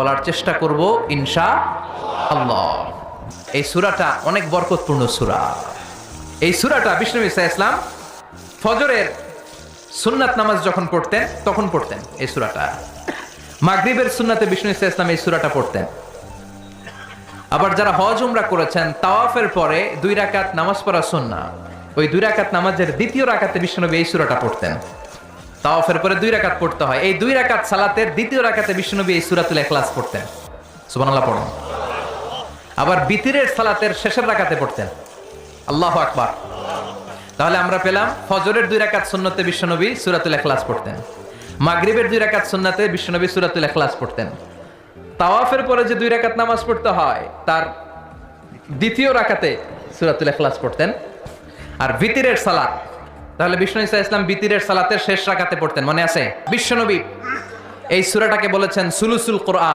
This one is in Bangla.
বলার চেষ্টা করব ইনশাআল্লাহ। এই সূরাটা অনেক বরকতপূর্ণ সূরা। এই সূরাটা বিষ্ণু ঈসা ইসলাম ফজরের সুন্নাত নামাজ যখন পড়তেন তখন পড়তেন এই সূরাটা। মাগরিবের সুন্নাতে বিষ্ণু ঈসা ইসলাম এই সূরাটা পড়তেন। আবার যারা হজ উমরা করেছেন তাওয়াফের পরে 2 রাকাত নামাজ পড়া সুন্নাহ, ওই 2 রাকাত নামাজের দ্বিতীয় রাকাতে বিষ্ণুনবী এই সূরাটা পড়তেন। তাওয়াফের পরে 2 রাকাত পড়তে হয়, এই 2 রাকাত সালাতের দ্বিতীয় রাকাতে বিষ্ণুনবী এই সূরাতুল ইখলাস পড়তেন। সুবহানাল্লাহ পড়ুন। আবার বিতিরের সালাতের শেষের রাকাতে পড়তেন। আল্লাহু আকবার। তাহলে আমরা পেলাম ফজরের 2 রাকাত সুন্নতে বিষ্ণুনবী সূরাতুল ইখলাস পড়তেন, মাগরিবের 2 রাকাত সুন্নাতে বিষ্ণুনবী সূরাতুল ইখলাস পড়তেন। তাওয়াফের পরে যে 2 রাকাত নামাজ পড়তে হয় তার দ্বিতীয় রাকাতে সূরাতুল ইখলাস পড়তেন। আর বিতিরের সালাত, তাহলে বিষ্ণু ঈসা ইসলাম বিতিরের সালাতের শেষ রাকাতে পড়তেন, মনে আছে? বিশ্বনবী এই সূরাটাকে বলেছেন সুলুসুল কোরআন।